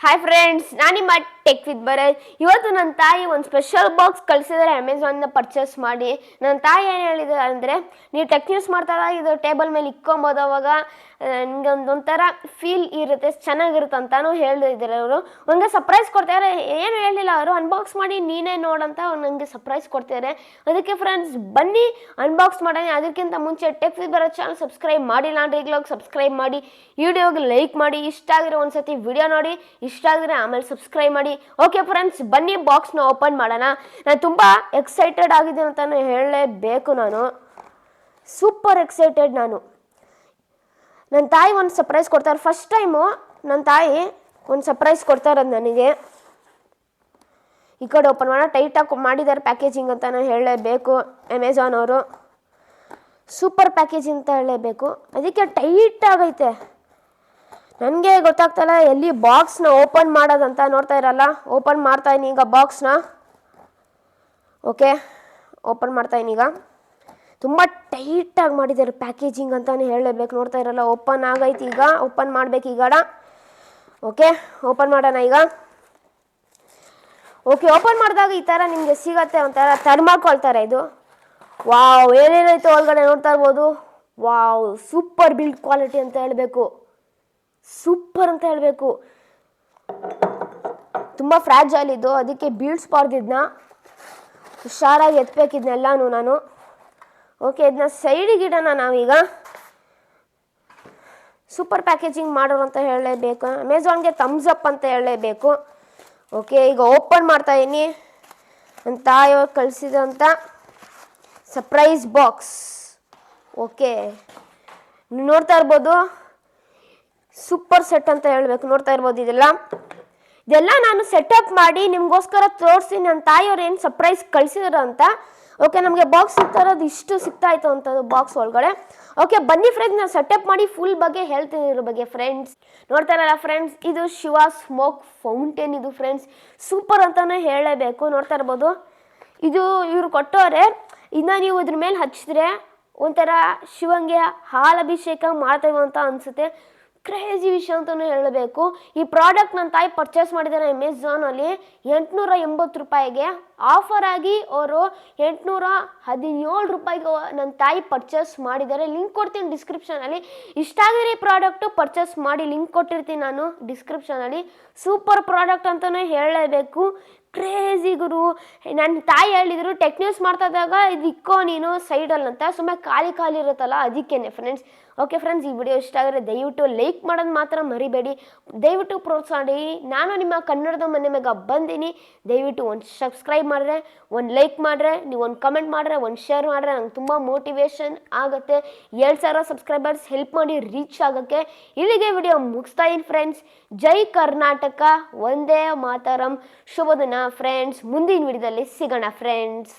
Hi friends, ನಾನು ನಿಮ್ಮ tech with Bharat. ಇವತ್ತು ನನ್ನ ತಾಯಿ ಒಂದು ಸ್ಪೆಷಲ್ ಬಾಕ್ಸ್ ಕಳಿಸಿದರೆ ಅಮೆಝಾನ್ನ ಪರ್ಚೇಸ್ ಮಾಡಿ. ನನ್ನ ತಾಯಿ ಏನು ಹೇಳಿದ್ದಾರೆ ಅಂದರೆ, ನೀವು ಟೆಕ್ ನ್ಯೂಸ್ ಮಾಡ್ತಾರ ಇದು ಟೇಬಲ್ ಮೇಲೆ ಇಕ್ಕೊಬೋದು, ಅವಾಗ ನಿಮಗೆ ಒಂಥರ ಫೀಲ್ ಇರುತ್ತೆ, ಚೆನ್ನಾಗಿರುತ್ತೆ ಅಂತಾನು ಹೇಳಿದ್ದಾರೆ. ಅವರು ನನಗೆ ಸರ್ಪ್ರೈಸ್ ಕೊಡ್ತಾರೆ. ಏನು ಹೇಳಿಲ್ಲ, ಅವರು ಅನ್ಬಾಕ್ಸ್ ಮಾಡಿ ನೀನೇ ನೋಡಂತ ಅವ್ರು ನನಗೆ ಸರ್ಪ್ರೈಸ್ ಕೊಡ್ತಿದ್ದಾರೆ. ಅದಕ್ಕೆ ಫ್ರೆಂಡ್ಸ್ ಬನ್ನಿ ಅನ್ಬಾಕ್ಸ್ ಮಾಡೋಣ. ಅದಕ್ಕಿಂತ ಮುಂಚೆ tech with Bharat channel subscribe ಮಾಡಿಲ್ಲ ಅಂದರೆ ಈಗಲೋಗಿ ಸಬ್ಸ್ಕ್ರೈಬ್ ಮಾಡಿ, ವಿಡಿಯೋಗೆ ಲೈಕ್ ಮಾಡಿ, ಇಷ್ಟ ಆಗಿರೋ ಒಂದ್ಸತಿ ವಿಡಿಯೋ ನೋಡಿ, ಇಷ್ಟ ಆಗಿದ್ರೆ ಆಮೇಲೆ ಸಬ್ಸ್ಕ್ರೈಬ್ ಮಾಡಿ. ಓಕೆ ಫ್ರೆಂಡ್ಸ್, ಬನ್ನಿ ಬಾಕ್ಸ್ನ ಓಪನ್ ಮಾಡೋಣ. ನಾನು ತುಂಬ ಎಕ್ಸೈಟೆಡ್ ಆಗಿದ್ದೀನಿ ಅಂತಾನು ಹೇಳಲೇಬೇಕು. ನಾನು ಸೂಪರ್ ಎಕ್ಸೈಟೆಡ್. ನನ್ನ ತಾಯಿ ಒಂದು ಸರ್ಪ್ರೈಸ್ ಕೊಡ್ತಾರೆ. ಫಸ್ಟ್ ಟೈಮು ನನ್ನ ತಾಯಿ ಒಂದು ಸರ್ಪ್ರೈಸ್ ಕೊಡ್ತಾರದು ನನಗೆ. ಈ ಕಡೆ ಓಪನ್ ಮಾಡೋಣ. ಟೈಟಾಗಿ ಮಾಡಿದ್ದಾರೆ ಪ್ಯಾಕೇಜಿಂಗ್ ಅಂತ ನಾನು ಹೇಳಲೇಬೇಕು. ಅಮೆಝಾನ್ ಅವರು ಸೂಪರ್ ಪ್ಯಾಕೇಜಿಂಗ್ ಅಂತ ಹೇಳಲೇಬೇಕು. ಅದಕ್ಕೆ ಟೈಟ್ ಆಗೈತೆ. ನನಗೆ ಗೊತ್ತಾಗ್ತಲ್ಲ ಎಲ್ಲಿ ಬಾಕ್ಸ್ನ ಓಪನ್ ಮಾಡೋದಂತ. ನೋಡ್ತಾ ಇರಲ್ಲ, ಓಪನ್ ಮಾಡ್ತಾಯಿನಿ ಈಗ ಬಾಕ್ಸ್ನ. ಓಕೆ, ಓಪನ್ ಮಾಡ್ತಾಯಿನಿ ಈಗ. ತುಂಬ ಟೈಟಾಗಿ ಮಾಡಿದ್ದಾರೆ ಪ್ಯಾಕೇಜಿಂಗ್ ಅಂತಲೇ ಹೇಳಲೇಬೇಕು. ನೋಡ್ತಾ ಇರಲ್ಲ, ಓಪನ್ ಆಗೈತಿ ಈಗ. ಓಪನ್ ಮಾಡಬೇಕು ಈಗ. ಓಕೆ, ಓಪನ್ ಮಾಡೋಣ ಈಗ. ಓಕೆ, ಓಪನ್ ಮಾಡಿದಾಗ ಈ ಥರ ನಿಮಗೆ ಸಿಗತ್ತೆ, ಒಂಥರ ಥರ್ಮಾಕೊಳ್ತಾರೆ ಇದು. ವಾವ್, ಏನೇನಾಯ್ತು ಒಳಗಡೆ ನೋಡ್ತಾ ಇರ್ಬೋದು. ವಾವ್, ಸೂಪರ್ ಬಿಲ್ಡ್ ಕ್ವಾಲಿಟಿ ಅಂತ ಹೇಳಬೇಕು. ಸೂಪರ್ ಅಂತ ಹೇಳಬೇಕು. ತುಂಬ ಫ್ರ್ಯಾಜೈಲ್ ಇದು, ಅದಕ್ಕೆ ಬೀಳ್ಸ್ಬಾರ್ದು. ಇದನ್ನ ಹುಷಾರಾಗಿ ಎತ್ತಬೇಕಿದ್ನೆಲ್ಲನೂ ನಾನು. ಓಕೆ, ಇದನ್ನ ಸೈಡಿಗೆ ಇಡೋಣ ನಾವೀಗ. ಸೂಪರ್ ಪ್ಯಾಕೇಜಿಂಗ್ ಮಾಡೋರು ಅಂತ ಹೇಳಲೇಬೇಕು. ಅಮೆಝಾನ್ಗೆ ಥಮ್ಸ್ ಅಪ್ ಅಂತ ಹೇಳಲೇಬೇಕು. ಓಕೆ, ಈಗ ಓಪನ್ ಮಾಡ್ತಾ ಇದೀನಿ. ನನ್ನ ತಾಯಿಯವ್ರು ಕಳಿಸಿದಂಥ ಸರ್ಪ್ರೈಸ್ ಬಾಕ್ಸ್. ಓಕೆ, ನೀವು ನೋಡ್ತಾ ಇರ್ಬೋದು, ಸೂಪರ್ ಸೆಟ್ ಅಂತ ಹೇಳಬೇಕು. ನೋಡ್ತಾ ಇರ್ಬೋದು, ಇದೆಲ್ಲ ನಾನು ಸೆಟಪ್ ಮಾಡಿ ನಿಮಗೋಸ್ಕರ ತೋರಿಸಿ ನನ್ನ ತಾಯಿಯವ್ರು ಏನು ಸರ್ಪ್ರೈಸ್ ಕಳಿಸಿದ್ರು ಅಂತ. ಓಕೆ, ನಮಗೆ ಬಾಕ್ಸ್ ಸಿಗ್ತಾ ಇರೋದು ಇಷ್ಟು ಸಿಗ್ತಾ ಇತ್ತು ಅಂಥದ್ದು ಬಾಕ್ಸ್ ಒಳಗಡೆ. ಓಕೆ, ಬನ್ನಿ ಫ್ರೆಂಡ್ಸ್, ನಾನು ಸೆಟಪ್ ಮಾಡಿ ಫುಲ್ ಬಗ್ಗೆ ಹೇಳ್ತೀನಿ ಇದ್ರ ಬಗ್ಗೆ. ಫ್ರೆಂಡ್ಸ್ ನೋಡ್ತಾ ಇರಲ್ಲ ಫ್ರೆಂಡ್ಸ್, ಇದು ಶಿವ ಸ್ಮೋಕ್ ಫೌಂಟೇನ್. ಇದು ಫ್ರೆಂಡ್ಸ್ ಸೂಪರ್ ಅಂತಲೇ ಹೇಳಲೇಬೇಕು. ನೋಡ್ತಾ ಇರ್ಬೋದು, ಇದು ಇವ್ರು ಕೊಟ್ಟವ್ರೆ. ಇನ್ನು ನೀವು ಇದ್ರ ಮೇಲೆ ಹಚ್ಚಿದ್ರೆ ಒಂಥರ ಶಿವಂಗೆ ಹಾಲಭಿಷೇಕ ಮಾಡ್ತೇವೆ ಅಂತ ಅನಿಸುತ್ತೆ. ಕ್ರೇಜಿ ವಿಷಯ ಅಂತಲೂ ಹೇಳಬೇಕು. ಈ ಪ್ರಾಡಕ್ಟ್ ನನ್ನ ತಾಯಿ ಪರ್ಚೇಸ್ ಮಾಡಿದ್ದಾರೆ ಅಮೆಝಾನಲ್ಲಿ 880 ರೂಪಾಯಿಗೆ. ಆಫರ್ ಆಗಿ ಅವರು 817 ರೂಪಾಯಿಗೆ ನನ್ನ ತಾಯಿ ಪರ್ಚೇಸ್ ಮಾಡಿದ್ದಾರೆ. ಲಿಂಕ್ ಕೊಡ್ತೀನಿ ಡಿಸ್ಕ್ರಿಪ್ಷನಲ್ಲಿ. ಇಷ್ಟ ಆಗಿದ್ರೆ ಈ ಪ್ರಾಡಕ್ಟು ಪರ್ಚೇಸ್ ಮಾಡಿ, ಲಿಂಕ್ ಕೊಟ್ಟಿರ್ತೀನಿ ನಾನು ಡಿಸ್ಕ್ರಿಪ್ಷನಲ್ಲಿ. ಸೂಪರ್ ಪ್ರಾಡಕ್ಟ್ ಅಂತಲೇ ಹೇಳಲೇಬೇಕು. ಕ್ರೇಜಿ ಗುರು. ನನ್ನ ತಾಯಿ ಹೇಳಿದರು ಟೆಕ್ ನ್ಯೂಸ್ ಮಾಡ್ತಾ ಇದ್ದಾಗ ಇದು ಇಕ್ಕೋ ನೀನು ಸೈಡಲ್ಲಿ ಅಂತ. ಸುಮ್ಮನೆ ಖಾಲಿ ಇರುತ್ತಲ್ಲ, ಅದಕ್ಕೇನೆ ಫ್ರೆಂಡ್ಸ್. ಓಕೆ ಫ್ರೆಂಡ್ಸ್, ಈ ವಿಡಿಯೋ ಇಷ್ಟ ಆಗಿದ್ರೆ ದಯವಿಟ್ಟು ಲೈಕ್ ಮಾಡೋದು ಮಾತ್ರ ಮರಿಬೇಡಿ. ದಯವಿಟ್ಟು ಪ್ರೋತ್ಸಾಹ. ನಾನು ನಿಮ್ಮ ಕನ್ನಡದ ಮನೆ ಮೇಗ ಬಂದೀನಿ. ದಯವಿಟ್ಟು ಒಂದು ಸಬ್ಸ್ಕ್ರೈಬ್ ಮಾಡಿದ್ರೆ, ಒಂದು ಲೈಕ್ ಮಾಡಿದ್ರೆ, ನೀವು ಒಂದು ಕಮೆಂಟ್ ಮಾಡಿದ್ರೆ, ಒಂದು ಶೇರ್ ಮಾಡಿದ್ರೆ ನಂಗೆ ತುಂಬ ಮೋಟಿವೇಶನ್ ಆಗುತ್ತೆ. 7,000 ಸಬ್ಸ್ಕ್ರೈಬರ್ಸ್ ಹೆಲ್ಪ್ ಮಾಡಿ ರೀಚ್ ಆಗೋಕ್ಕೆ. ಇಲ್ಲಿಗೆ ವಿಡಿಯೋ ಮುಗಿಸ್ತಾ ಇದ್ದೀನಿ ಫ್ರೆಂಡ್ಸ್. ಜೈ ಕರ್ನಾಟಕ, ವಂದೇ ಮಾತರಂ. ಶುಭ ದಿನ ಫ್ರೆಂಡ್ಸ್. ಮುಂದಿನ ವಿಡಿಯೋದಲ್ಲಿ ಸಿಗೋಣ ಫ್ರೆಂಡ್ಸ್.